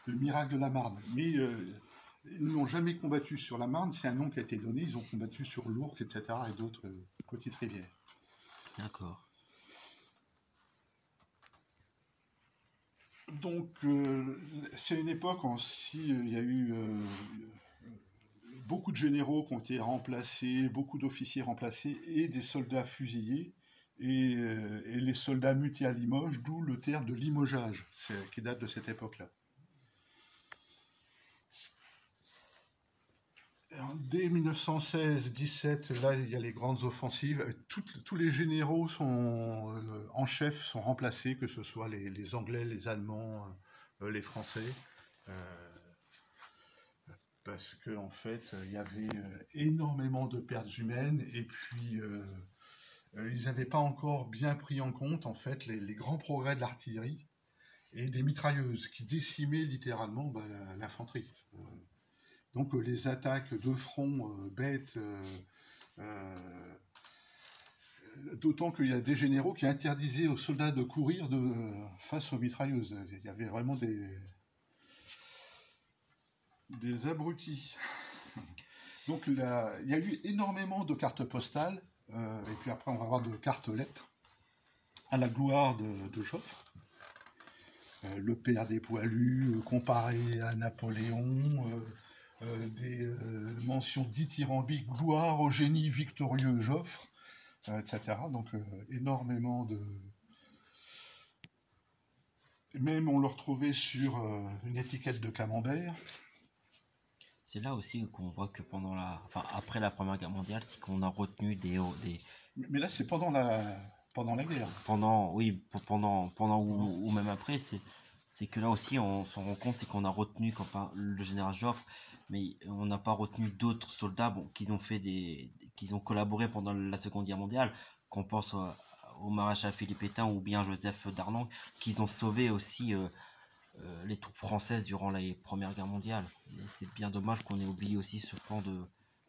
le miracle de la Marne. Mais ils n'ont jamais combattu sur la Marne, c'est un nom qui a été donné. Ils ont combattu sur l'Ourcq, etc. et d'autres petites rivières. D'accord. Donc, c'est une époque aussi, il y a eu beaucoup de généraux qui ont été remplacés, beaucoup d'officiers remplacés et des soldats fusillés. Et les soldats mutés à Limoges, d'où le terme de limogeage, qui date de cette époque-là. Dès 1916-17, là, il y a les grandes offensives. Tous les généraux en chef sont remplacés, que ce soit les Anglais, les Allemands, les Français. Parce qu'en fait, il y avait énormément de pertes humaines, et puis ils n'avaient pas encore bien pris en compte en fait les grands progrès de l'artillerie et des mitrailleuses qui décimaient littéralement l'infanterie. Donc les attaques de front bêtes, d'autant qu'il y a des généraux qui interdisaient aux soldats de courir face aux mitrailleuses. Il y avait vraiment des abrutis. Donc il y a eu énormément de cartes postales, et puis après on va avoir de cartes lettres à la gloire de Joffre. Le père des poilus, comparé à Napoléon, des mentions dithyrambiques, gloire au génie victorieux Joffre, etc. Donc énormément de... Même on le retrouvait sur une étiquette de camembert. C'est là aussi qu'on voit que après la Première Guerre mondiale, c'est qu'on a retenu des... Mais là, c'est pendant la guerre. Pendant ou même après, c'est que là aussi, on s'en rend compte, c'est qu'on a retenu le général Joffre, mais on n'a pas retenu d'autres soldats qui ont collaboré pendant la Seconde Guerre mondiale, qu'on pense au maréchal Philippe Pétain ou bien Joseph Darlan, qu'ils ont sauvé aussi les troupes françaises durant la Première Guerre mondiale. Et c'est bien dommage qu'on ait oublié aussi ce plan de...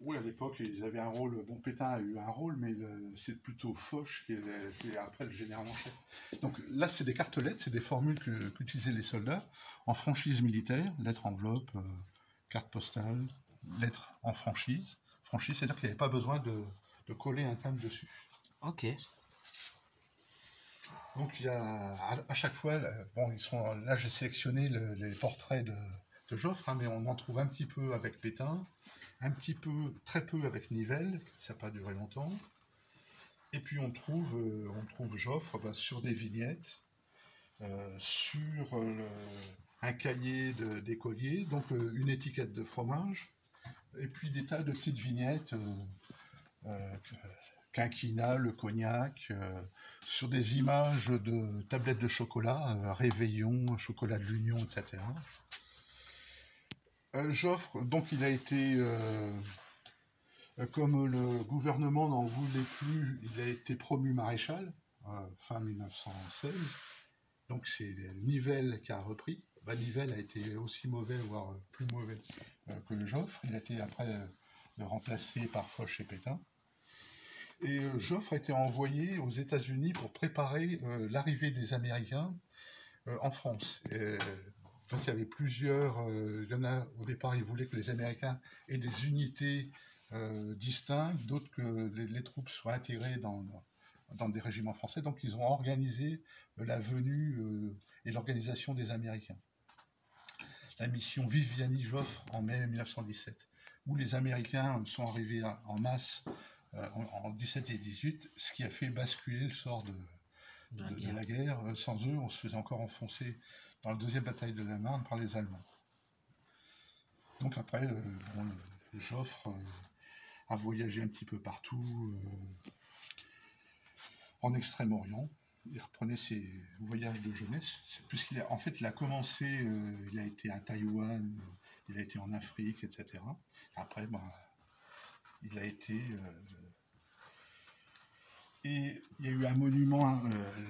Oui, à l'époque, ils avaient un rôle. Bon, Pétain a eu un rôle, mais c'est plutôt Foch qui était après le général en chef. Donc là, c'est des cartelettes, c'est des formules qu'utilisaient les soldats en franchise militaire, lettres enveloppe, carte postale, lettres en franchise. Franchise, c'est-à-dire qu'il n'y avait pas besoin de coller un timbre dessus. Ok. Donc il y a à chaque fois, bon, là j'ai sélectionné les portraits de Joffre, hein, mais on en trouve un petit peu avec Pétain, très peu avec Nivelle, ça n'a pas duré longtemps. Et puis on trouve Joffre sur des vignettes, sur un cahier d'écolier, donc une étiquette de fromage, et puis des tas de petites vignettes, quinquina, le cognac, sur des images de tablettes de chocolat, réveillon, chocolat de l'Union, etc. Joffre, donc il a été, comme le gouvernement n'en voulait plus, il a été promu maréchal, fin 1916. Donc c'est Nivelle qui a repris. Nivelle a été aussi mauvais, voire plus mauvais que Joffre. Il a été après remplacé par Foch et Pétain. Et Joffre a été envoyé aux États-Unis pour préparer l'arrivée des Américains en France. Donc il y avait plusieurs... il y en a, au départ, ils voulaient que les Américains aient des unités distinctes, d'autres que les troupes soient intégrées dans des régiments français. Donc ils ont organisé la venue et l'organisation des Américains. La mission Viviani-Joffre en mai 1917, où les Américains sont arrivés en masse en 17 et 18, ce qui a fait basculer le sort de la guerre. Sans eux, on se faisait encore enfoncer dans la deuxième bataille de la Marne par les Allemands. Donc après, Joffre a voyagé un petit peu partout en Extrême-Orient. Il reprenait ses voyages de jeunesse, puisqu'il a commencé, il a été à Taïwan, il a été en Afrique, etc. Après, il a été... et il y a eu un monument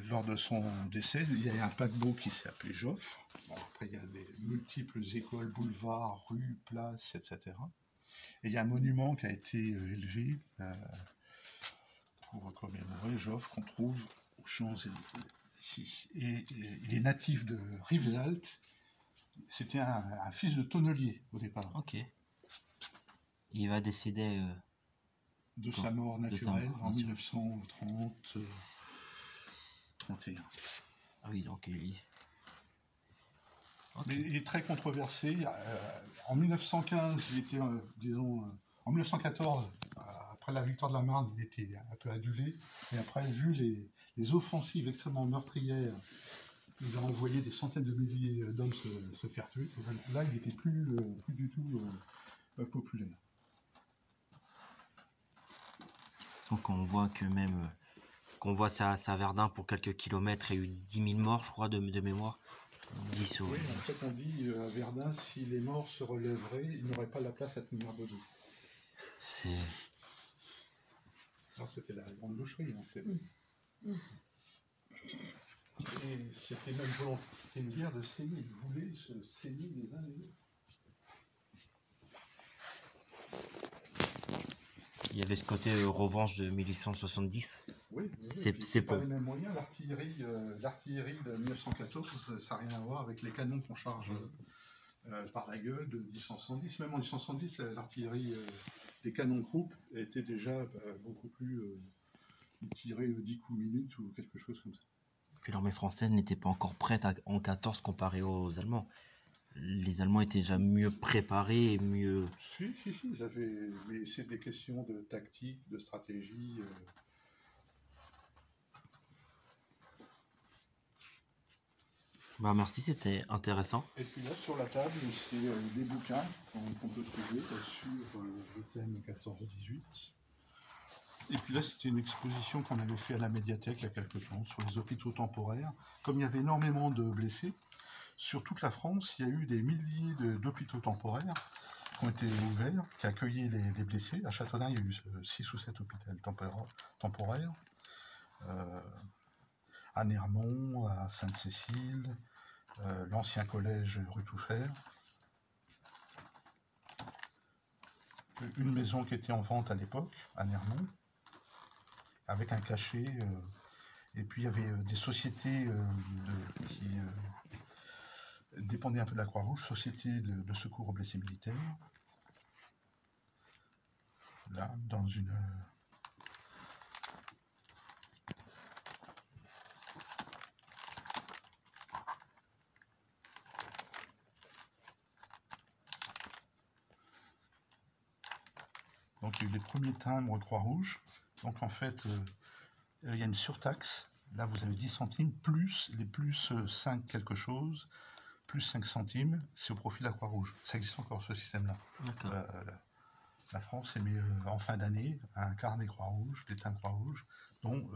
lors de son décès, il y a un paquebot qui s'est appelé Joffre. Bon, après, il y a des multiples écoles, boulevards, rues, places, etc. Et il y a un monument qui a été élevé pour commémorer Joffre, qu'on trouve aux Champs-Élysées. Et il est natif de Rivesaltes, C'était un fils de tonnelier au départ. Ok. Il va décéder De sa mort de sa naturelle mort en naturelle. 1930, 31. Ah oui, donc il... Ok. Mais il est très controversé. En 1915, il était, disons, en 1914, après la victoire de la Marne, il était un peu adulé. Et après, vu les offensives extrêmement meurtrières, il a envoyé des centaines de milliers d'hommes se faire tuer. Là, il n'était plus du tout populaire. Donc on voit que même... qu'on voit ça à Verdun pour quelques kilomètres, il y a eu 10 000 morts, je crois, de mémoire. 10 ou... Oui, en fait, on dit à Verdun, si les morts se relèveraient, ils n'auraient pas la place à tenir debout. C'est... Alors, c'était la grande boucherie, en fait. Et c'était même volontaire, c'était une guerre de saigner. Ils voulaient se saigner les uns les autres. Il y avait ce côté revanche de 1870. Oui, C'est pas pour... les mêmes moyens. L'artillerie de 1914, ça n'a rien à voir avec les canons qu'on charge par la gueule de 1870. Même en 1870, l'artillerie des canons Krupp était déjà beaucoup plus... ils tiraient 10 coups minutes ou quelque chose comme ça. Puis l'armée française n'était pas encore prête en 14 comparé aux Allemands. Les Allemands étaient déjà mieux préparés et mieux... Si, ils avaient... Mais c'est des questions de tactique, de stratégie... Bah merci, c'était intéressant. Et puis là, sur la table, c'est des bouquins qu'on peut trouver sur le thème 14-18. Et puis là, c'était une exposition qu'on avait fait à la médiathèque il y a quelque temps sur les hôpitaux temporaires. Comme il y avait énormément de blessés, sur toute la France, il y a eu des milliers d'hôpitaux temporaires qui ont été ouverts, qui accueillaient les blessés. À Châtelain, il y a eu 6 ou 7 hôpitaux temporaires. À Nermont, à Sainte-Cécile, l'ancien collège rue Touffert. Une maison qui était en vente à l'époque, à Nermont, avec un cachet. Et puis il y avait des sociétés qui dépendaient un peu de la Croix-Rouge, société de secours aux blessés militaires. Là, dans une... Donc il y a eu les premiers timbres Croix-Rouge. Donc en fait, il y a une surtaxe. Là, vous avez 10 centimes, plus les plus 5 quelque chose, plus 5 centimes, c'est au profit de la Croix-Rouge. Ça existe encore, ce système-là. D'accord. La France émet en fin d'année un carnet Croix-Rouge, des timbres Croix-Rouge, dont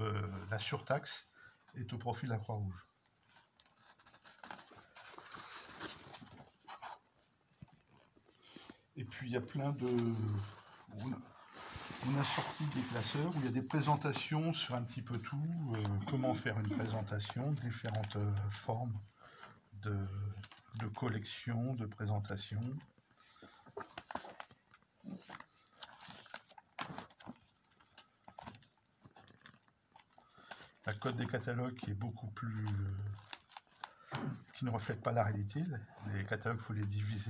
la surtaxe est au profit de la Croix-Rouge. Et puis il y a plein de... On a sorti des classeurs où il y a des présentations sur un petit peu tout, comment faire une présentation, différentes formes de collection, de présentation. La cote des catalogues qui est beaucoup plus... qui ne reflète pas la réalité. Les catalogues, il faut les diviser